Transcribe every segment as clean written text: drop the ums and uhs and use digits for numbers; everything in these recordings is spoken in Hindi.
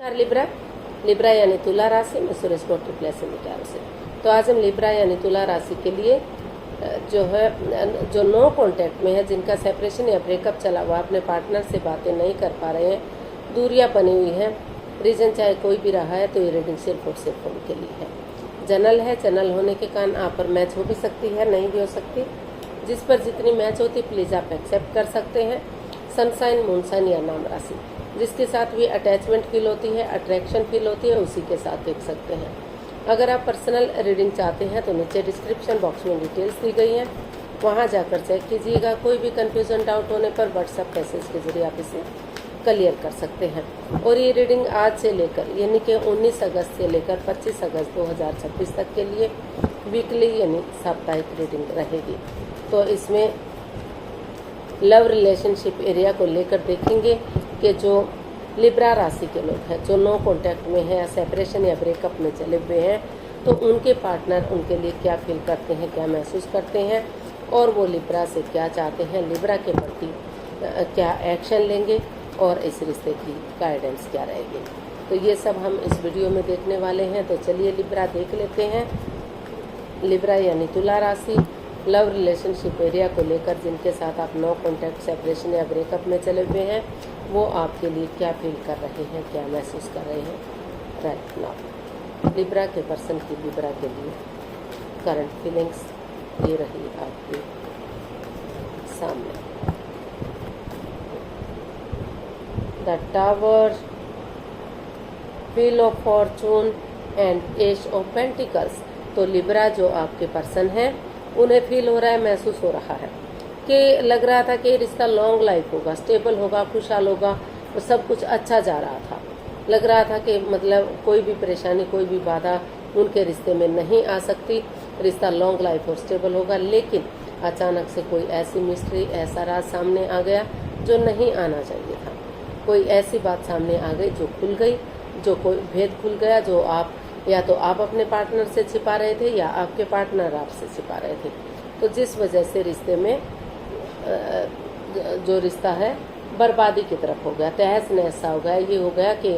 नमस्कार लिब्रा। लिब्रा यानी तुला राशि में सुरेश प्लस से। तो आज हम लिब्रा यानी तुला राशि के लिए जो नो कांटेक्ट में है, जिनका सेपरेशन या ब्रेकअप चला हुआ, अपने पार्टनर से बातें नहीं कर पा रहे हैं, दूरियां बनी हुई हैं, रीजन चाहे कोई भी रहा है, तो ये रीडिंग सिर्फ और सिर्फ उनके लिए है। जनरल है, जनरल होने के कारण आप पर मैच हो भी सकती है, नहीं भी हो सकती। जिस पर जितनी मैच होती प्लीज आप एक्सेप्ट कर सकते हैं। सनसाइन, मूनसाइन या नाम राशि, जिसके साथ भी अटैचमेंट फील होती है, अट्रैक्शन फील होती है, उसी के साथ देख सकते हैं। अगर आप पर्सनल रीडिंग चाहते हैं तो नीचे डिस्क्रिप्शन बॉक्स में डिटेल्स दी गई हैं, वहां जाकर चेक कीजिएगा। कोई भी कंफ्यूजन, डाउट होने पर व्हाट्सएप मैसेज के जरिए आप इसे क्लियर कर सकते हैं। और ये रीडिंग आज से लेकर यानी कि 19 अगस्त से लेकर 25 अगस्त 2026 तक के लिए वीकली यानी साप्ताहिक रीडिंग रहेगी। तो इसमें लव रिलेशनशिप एरिया को लेकर देखेंगे कि जो लिब्रा राशि के लोग हैं, जो नो कांटेक्ट में हैं या सेपरेशन या ब्रेकअप में चले हुए हैं, तो उनके पार्टनर उनके लिए क्या फील करते हैं, क्या महसूस करते हैं, और वो लिब्रा से क्या चाहते हैं, लिब्रा के प्रति क्या एक्शन लेंगे, और इस रिश्ते की गाइडेंस क्या रहेगी। तो ये सब हम इस वीडियो में देखने वाले हैं। तो चलिए लिब्रा देख लेते हैं। लिब्रा यानी तुला राशि, लव रिलेशनशिप एरिया को लेकर जिनके साथ आप नो कांटेक्ट, सेपरेशन या ब्रेकअप में चले हुए हैं, वो आपके लिए क्या फील कर रहे हैं, क्या महसूस कर रहे हैं राइट नाउ। लिब्रा के पर्सन की लिब्रा के लिए करंट फीलिंग्स ये रही आपके सामने। The tower, wheel of Fortune and S of pentacles. तो लिब्रा जो आपके पर्सन है, उन्हें फील हो रहा है, महसूस हो रहा है कि लग रहा था कि रिश्ता लॉन्ग लाइफ होगा, स्टेबल होगा, खुशहाल होगा, और सब कुछ अच्छा जा रहा था। लग रहा था कि मतलब कोई भी परेशानी, कोई भी बाधा उनके रिश्ते में नहीं आ सकती, रिश्ता लॉन्ग लाइफ और स्टेबल होगा। लेकिन अचानक से कोई ऐसी मिस्ट्री, ऐसा राज सामने आ गया जो नहीं आना चाहिए था। कोई ऐसी बात सामने आ गई जो खुल गई, जो कोई भेद खुल गया, जो आप या तो आप अपने पार्टनर से छिपा रहे थे या आपके पार्टनर आपसे छिपा रहे थे। तो जिस वजह से रिश्ते में जो रिश्ता है बर्बादी की तरफ हो गया, तहस नहस सा हो गया, ये हो गया कि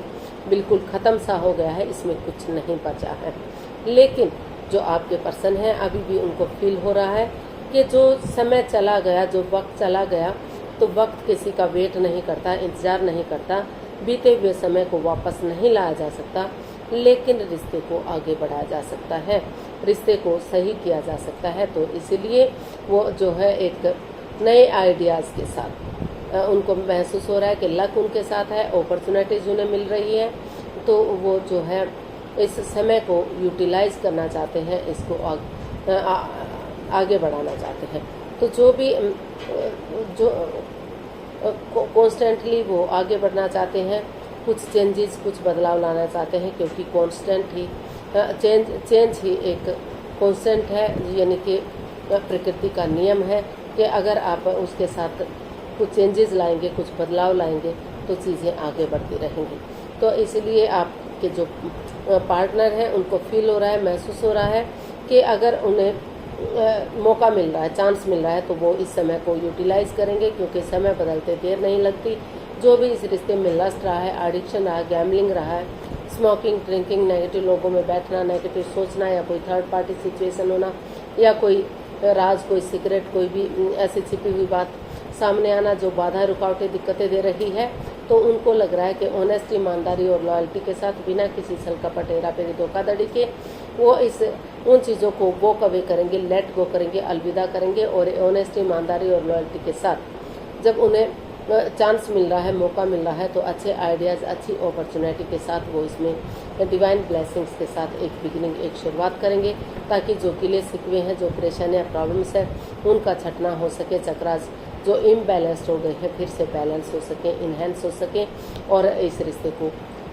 बिल्कुल ख़त्म सा हो गया है, इसमें कुछ नहीं बचा है। लेकिन जो आपके पर्सन है, अभी भी उनको फील हो रहा है कि जो समय चला गया, जो वक्त चला गया, तो वक्त किसी का वेट नहीं करता, इंतज़ार नहीं करता, बीते हुए समय को वापस नहीं लाया जा सकता, लेकिन रिश्ते को आगे बढ़ाया जा सकता है, रिश्ते को सही किया जा सकता है। तो इसीलिए वो जो है एक नए आइडियाज़ के साथ उनको महसूस हो रहा है कि लक उनके साथ है, अपॉर्चुनिटीज़ उन्हें मिल रही है, तो वो जो है इस समय को यूटिलाइज करना चाहते हैं, इसको आगे बढ़ाना चाहते हैं। तो जो भी जो कॉन्स्टेंटली वो आगे बढ़ना चाहते हैं, कुछ चेंजेस, कुछ बदलाव लाना चाहते हैं, क्योंकि कांस्टेंट ही चेंज ही एक कांस्टेंट है, यानी कि प्रकृति का नियम है कि अगर आप उसके साथ कुछ चेंजेस लाएंगे, कुछ बदलाव लाएंगे, तो चीज़ें आगे बढ़ती रहेंगी। तो इसलिए आपके जो पार्टनर हैं उनको फील हो रहा है, महसूस हो रहा है कि अगर उन्हें मौका मिल रहा है, चांस मिल रहा है, तो वो इस समय को यूटिलाइज करेंगे, क्योंकि समय बदलते देर नहीं लगती। जो भी इस रिश्ते में लस्ट रहा है, एडिक्शन रहा है, गैम्बलिंग रहा है, स्मोकिंग, ड्रिंकिंग, नेगेटिव लोगों में बैठना, नेगेटिव सोचना, या कोई थर्ड पार्टी सिचुएशन होना, या कोई राज, कोई सीक्रेट, कोई भी ऐसी छिपी हुई बात सामने आना जो बाधा, रुकावटें, दिक्कतें दे रही है, तो उनको लग रहा है कि ऑनेस्टी, ईमानदारी और लॉयल्टी के साथ, बिना किसी छल कपट, हेराफेरी, धोखाधड़ी के, वो उन चीज़ों को वॉक अवे करेंगे, लेट गो करेंगे, अलविदा करेंगे। और ऑनेस्टी, ईमानदारी और लॉयल्टी के साथ जब उन्हें चांस मिल रहा है, मौका मिल रहा है, तो अच्छे आइडियाज़, अच्छी अपॉर्चुनिटी के साथ वो इसमें डिवाइन ब्लेसिंग्स के साथ एक बिगिनिंग, एक शुरुआत करेंगे, ताकि जो किले सिकवे हैं, जो परेशानियाँ, प्रॉब्लम्स हैं, उनका छटना हो सके, चक्रास जो इम्बैलेंस्ड हो गए हैं फिर से बैलेंस हो सके, इन्हेंस हो सके, और इस रिश्ते को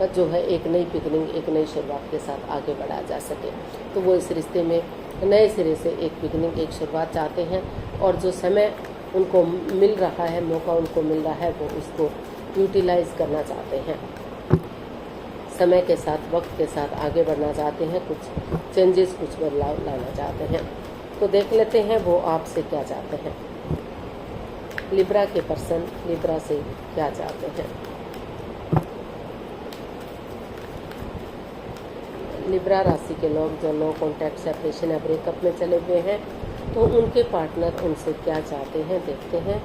जो है एक नई बिगिनिंग, एक नई शुरुआत के साथ आगे बढ़ाया जा सके। तो वो इस रिश्ते में नए सिरे से एक बिगिनिंग, एक शुरुआत चाहते हैं, और जो समय उनको मिल रहा है, मौका उनको मिल रहा है, वो उसको यूटिलाइज करना चाहते हैं, समय के साथ, वक्त के साथ आगे बढ़ना चाहते हैं, कुछ चेंजेस, कुछ बदलाव लाना चाहते हैं। तो देख लेते हैं वो आपसे क्या चाहते हैं। लिब्रा के पर्सन लिब्रा से क्या चाहते हैं। लिब्रा राशि के लोग जो नो कॉन्टैक्ट सेपरेशन या ब्रेकअप में चले हुए हैं, तो उनके पार्टनर उनसे क्या चाहते हैं देखते हैं।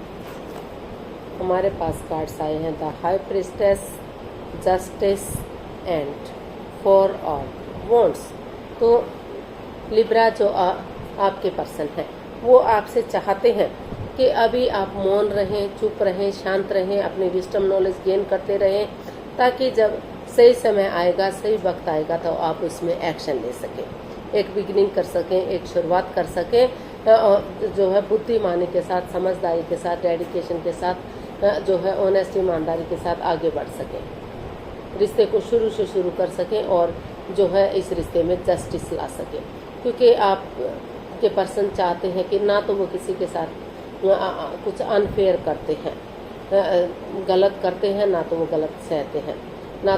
हमारे पास कार्ड्स आए हैं the high priestess, justice and for all wants. तो लिब्रा जो आपके पर्सन है वो आपसे चाहते हैं कि अभी आप मौन रहें, चुप रहें, शांत रहें, अपनी विजडम नॉलेज गेन करते रहें, ताकि जब सही समय आएगा, सही वक्त आएगा तो आप उसमें एक्शन ले सकें, एक बिगिनिंग कर सकें, एक शुरुआत कर सकें, जो है बुद्धिमानी के साथ, समझदारी के साथ, डेडिकेशन के साथ, जो है ऑनेस्टी, ईमानदारी के साथ आगे बढ़ सकें, रिश्ते को शुरू से शुरू कर सकें और जो है इस रिश्ते में जस्टिस ला सकें। क्योंकि आप के पर्सन चाहते हैं कि ना तो वो किसी के साथ कुछ अनफेयर करते हैं, गलत करते हैं, ना तो वो गलत सहते हैं, ना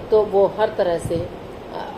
तो वो हर तरह से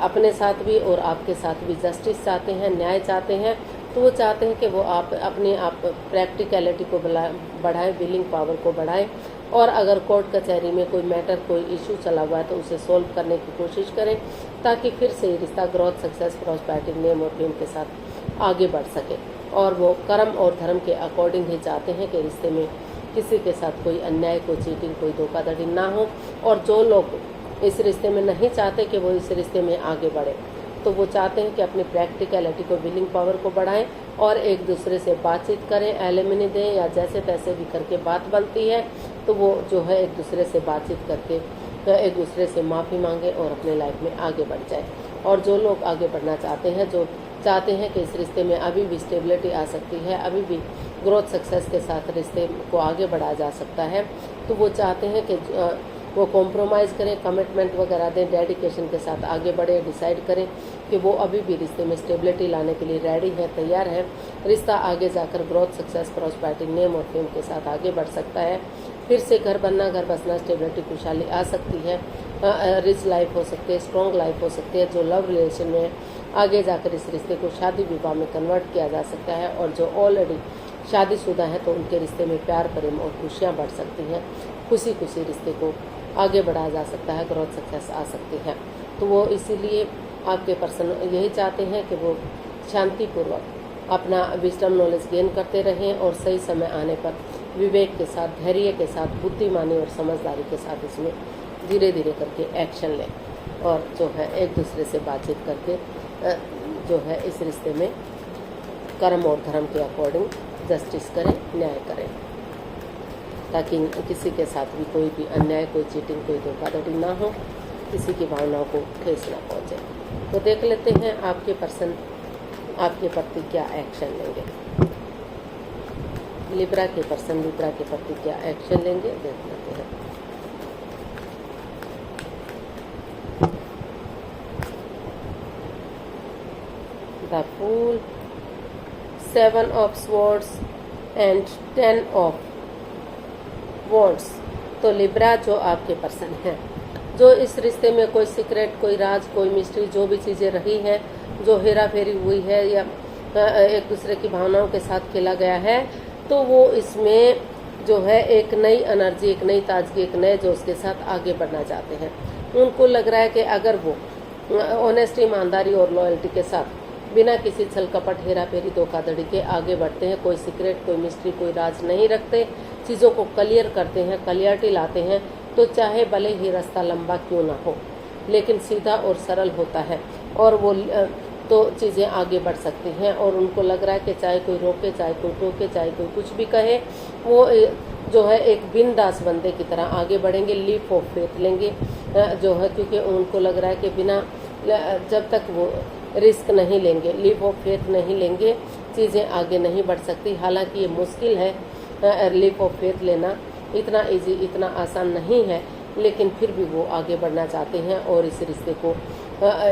अपने साथ भी और आपके साथ भी जस्टिस चाहते हैं, न्याय चाहते हैं। तो वो चाहते हैं कि वो आप अपने आप प्रैक्टिकलिटी को बढ़ाएं, विलिंग पावर को बढ़ाएं, और अगर कोर्ट कचहरी में कोई मैटर, कोई इशू चला हुआ है तो उसे सोल्व करने की कोशिश करें, ताकि फिर से ये रिश्ता ग्रोथ, सक्सेस, प्रॉस्पेरिटी, नेम और फेम के साथ आगे बढ़ सके। और वो कर्म और धर्म के अकॉर्डिंग ही चाहते हैं कि रिश्ते में किसी के साथ कोई अन्याय, कोई चीटिंग, कोई धोखाधड़ी ना हो। और जो लोग इस रिश्ते में नहीं चाहते कि वो इस रिश्ते में आगे बढ़े, तो वो चाहते हैं कि अपनी प्रैक्टिकलिटी को, विलिंग पावर को बढ़ाएं और एक दूसरे से बातचीत करें, एलिमनी दें, या जैसे तैसे भी करके बात बनती है तो वो जो है एक दूसरे से बातचीत करके एक दूसरे से माफ़ी मांगे और अपने लाइफ में आगे बढ़ जाए। और जो लोग आगे बढ़ना चाहते हैं, जो चाहते हैं कि इस रिश्ते में अभी भी स्टेबिलिटी आ सकती है, अभी भी ग्रोथ, सक्सेस के साथ रिश्ते को आगे बढ़ाया जा सकता है, तो वो चाहते हैं कि वो कॉम्प्रोमाइज़ करें, कमिटमेंट वगैरह दें, डेडिकेशन के साथ आगे बढ़े, डिसाइड करें कि वो अभी भी रिश्ते में स्टेबिलिटी लाने के लिए रेडी है, तैयार है। रिश्ता आगे जाकर ग्रोथ, सक्सेस, प्रॉस्पेरिटी, नेम और फेम के साथ आगे बढ़ सकता है। फिर से घर बनना, घर बसना, स्टेबिलिटी, खुशहाली आ सकती है, रिच लाइफ हो सकती है, स्ट्रॉन्ग लाइफ हो सकती है। जो लव रिलेशन में आगे जाकर इस रिश्ते को शादी विवाह में कन्वर्ट किया जा सकता है, और जो ऑलरेडी शादीशुदा है तो उनके रिश्ते में प्यार, प्रेम और खुशियाँ बढ़ सकती हैं। खुशी खुशी रिश्ते को आगे बढ़ाया जा सकता है, ग्रोथ, सक्सेस आ सकती है। तो वो इसीलिए आपके पर्सन यही चाहते हैं कि वो शांतिपूर्वक अपना विजडम नॉलेज गेन करते रहें और सही समय आने पर विवेक के साथ, धैर्य के साथ, बुद्धिमानी और समझदारी के साथ इसमें धीरे धीरे करके एक्शन लें, और जो है एक दूसरे से बातचीत करके जो है इस रिश्ते में कर्म और धर्म के अकॉर्डिंग जस्टिस करें, न्याय करें, ताकि किसी के साथ भी कोई भी अन्याय, कोई चीटिंग, कोई धोखाधड़ी ना हो, किसी की भावनाओं को ठेस ना पहुँचे। तो देख लेते हैं आपके पर्सन आपके प्रति क्या एक्शन लेंगे। लिब्रा के पर्सन लिब्रा के प्रति क्या एक्शन लेंगे देख लेते हैं। The fool, 7 of swords and 10 of wands. तो लिब्रा जो आपके पर्सन है, जो इस रिश्ते में कोई सीक्रेट, कोई राज, कोई मिस्ट्री, जो भी चीज़ें रही हैं, जो हेरा फेरी हुई है या एक दूसरे की भावनाओं के साथ खेला गया है, तो वो इसमें जो है एक नई एनर्जी, एक नई ताजगी, एक नए जोश के साथ आगे बढ़ना चाहते हैं। उनको लग रहा है कि अगर वो ऑनेस्टी, ईमानदारी और लॉयल्टी के साथ बिना किसी छल कपट, हेरा फेरी, धोखाधड़ी के आगे बढ़ते हैं, कोई सीक्रेट, कोई मिस्ट्री, कोई राज नहीं रखते, चीज़ों को क्लियर करते हैं, क्लियरिटी लाते हैं, तो चाहे भले ही रास्ता लंबा क्यों ना हो, लेकिन सीधा और सरल होता है, और वो तो चीज़ें आगे बढ़ सकती हैं। और उनको लग रहा है कि चाहे कोई रोके, चाहे कोई टोके, चाहे कोई कुछ भी कहे, वो जो है एक बिंदास बंदे की तरह आगे बढ़ेंगे, लीप ऑफ फेथ लेंगे जो है, क्योंकि उनको लग रहा है कि बिना जब तक वो रिस्क नहीं लेंगे, लीप ऑफ फेथ नहीं लेंगे, चीज़ें आगे नहीं बढ़ सकती। हालांकि ये मुश्किल है, लीप ऑफ फेथ लेना इतना इजी, इतना आसान नहीं है, लेकिन फिर भी वो आगे बढ़ना चाहते हैं और इस रिश्ते को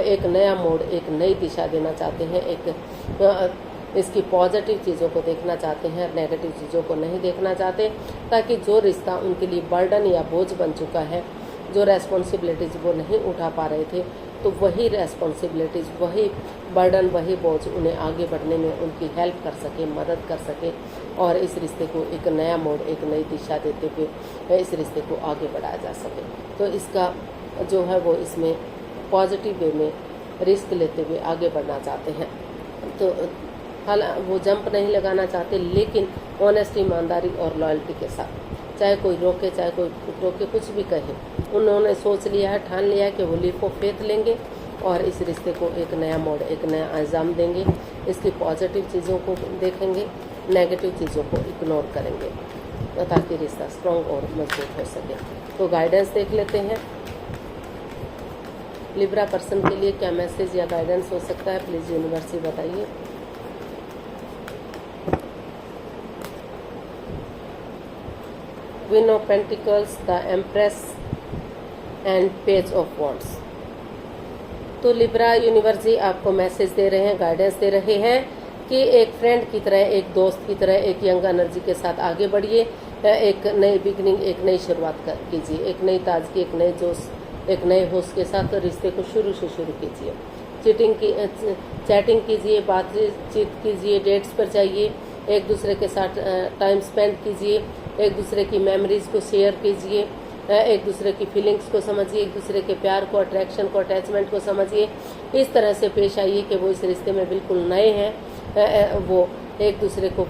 एक नया मोड़, एक नई दिशा देना चाहते हैं, एक इसकी पॉजिटिव चीज़ों को देखना चाहते हैं, नेगेटिव चीज़ों को नहीं देखना चाहते, ताकि जो रिश्ता उनके लिए बर्डन या बोझ बन चुका है, जो रेस्पॉन्सिबिलिटीज़ वो नहीं उठा पा रहे थे, तो वही रेस्पॉन्सिबिलिटीज़, वही बर्डन, वही बोझ उन्हें आगे बढ़ने में उनकी हेल्प कर सके, मदद कर सके, और इस रिश्ते को एक नया मोड़, एक नई दिशा देते हुए इस रिश्ते को आगे बढ़ाया जा सके। तो इसका जो है वो इसमें पॉजिटिव वे में रिस्क लेते हुए आगे बढ़ना चाहते हैं। तो हाल वो जंप नहीं लगाना चाहते, लेकिन ऑनेस्ट, ईमानदारी और लॉयल्टी के साथ, चाहे कोई रोके चाहे कोई रोके, कुछ भी कहे, उन्होंने सोच लिया है, ठान लिया है कि वो लीप ऑफ फेथ लेंगे और इस रिश्ते को एक नया मोड़, एक नया अंजाम देंगे। इसकी पॉजिटिव चीज़ों को देखेंगे, नेगेटिव चीज़ों को इग्नोर करेंगे, ताकि रिश्ता स्ट्रॉन्ग और मजबूत हो सके। तो गाइडेंस देख लेते हैं, लिब्रा पर्सन के लिए क्या मैसेज या गाइडेंस हो सकता है, प्लीज़ यूनिवर्स बताइए। Queen of pentacles, the empress and page of wands. तो लिब्रा यूनिवर्स जी आपको मैसेज दे रहे हैं, गाइडेंस दे रहे हैं कि एक फ्रेंड की तरह, एक दोस्त की तरह, एक यंग एनर्जी के साथ आगे बढ़िए, एक नई बिगनिंग, एक नई शुरुआत कीजिए, एक नई ताजगी, एक नए जोश, एक नए होश के साथ रिश्ते को शुरू से शुरू कीजिए। चैटिंग कीजिए, बातचीत कीजिए, डेट्स पर जाइए, एक दूसरे के साथ टाइम स्पेंड कीजिए, एक दूसरे की मेमोरीज को शेयर कीजिए, एक दूसरे की फीलिंग्स को समझिए, एक दूसरे के प्यार को, अट्रैक्शन को, अटैचमेंट को समझिए। इस तरह से पेश आइए कि वो इस रिश्ते में बिल्कुल नए हैं, वो एक दूसरे को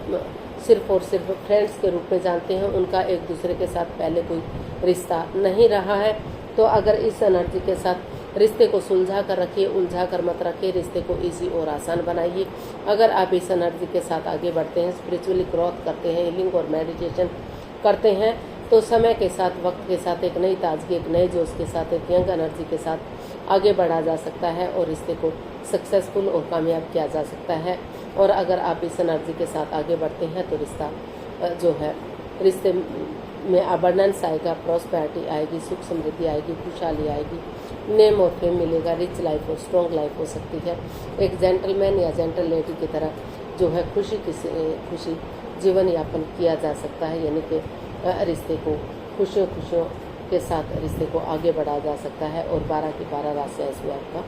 सिर्फ और सिर्फ फ्रेंड्स के रूप में जानते हैं, उनका एक दूसरे के साथ पहले कोई रिश्ता नहीं रहा है। तो अगर इस एनर्जी के साथ रिश्ते को सुलझा कर रखिए, उलझा कर मत रखिए, रिश्ते को ईजी और आसान बनाइए। अगर आप इस एनर्जी के साथ आगे बढ़ते हैं, स्पिरिचुअली ग्रोथ करते हैं, हीलिंग और मेडिटेशन करते हैं, तो समय के साथ, वक्त के साथ एक नई ताजगी, एक नए जोश के साथ, एक यंग एनर्जी के साथ आगे बढ़ा जा सकता है और रिश्ते को सक्सेसफुल और कामयाब किया जा सकता है। और अगर आप इस एनर्जी के साथ आगे बढ़ते हैं तो रिश्ता जो है, रिश्ते में अबंडेंस आएगा, प्रॉस्पेरिटी आएगी, सुख समृद्धि आएगी, खुशहाली आएगी, नेम और फेम मिलेगा, रिच लाइफ और स्ट्रॉन्ग लाइफ हो सकती है। एक जेंटलमैन या जेंटल लेडी की तरह जो है खुशी जीवन यापन किया जा सकता है, यानी कि रिश्ते को खुशियों के साथ रिश्ते को आगे बढ़ाया जा सकता है और 12 की 12 राशियाँ इसमें आपका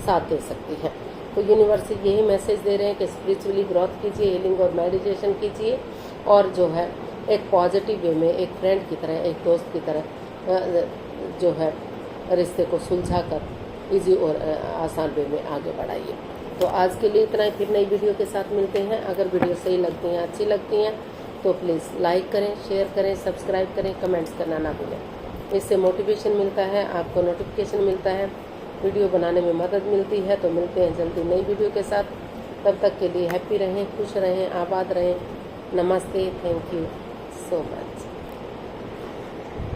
साथ दे सकती हैं। तो यूनिवर्स यही मैसेज दे रहे हैं कि स्पिरिचुअली ग्रोथ कीजिए, हीलिंग और मेडिटेशन कीजिए और जो है एक पॉजिटिव वे में, एक फ्रेंड की तरह, एक दोस्त की तरह जो है रिश्ते को सुलझा कर ईजी और आसान वे में आगे बढ़ाइए। तो आज के लिए इतना ही, फिर नई वीडियो के साथ मिलते हैं। अगर वीडियो सही लगती हैं, अच्छी लगती हैं तो प्लीज़ लाइक करें, शेयर करें, सब्सक्राइब करें, कमेंट्स करना ना भूलें। इससे मोटिवेशन मिलता है, आपको नोटिफिकेशन मिलता है, वीडियो बनाने में मदद मिलती है। तो मिलते हैं जल्दी नई वीडियो के साथ, तब तक के लिए हैप्पी रहें, खुश रहें, आबाद रहें। नमस्ते, थैंक यू सो मच।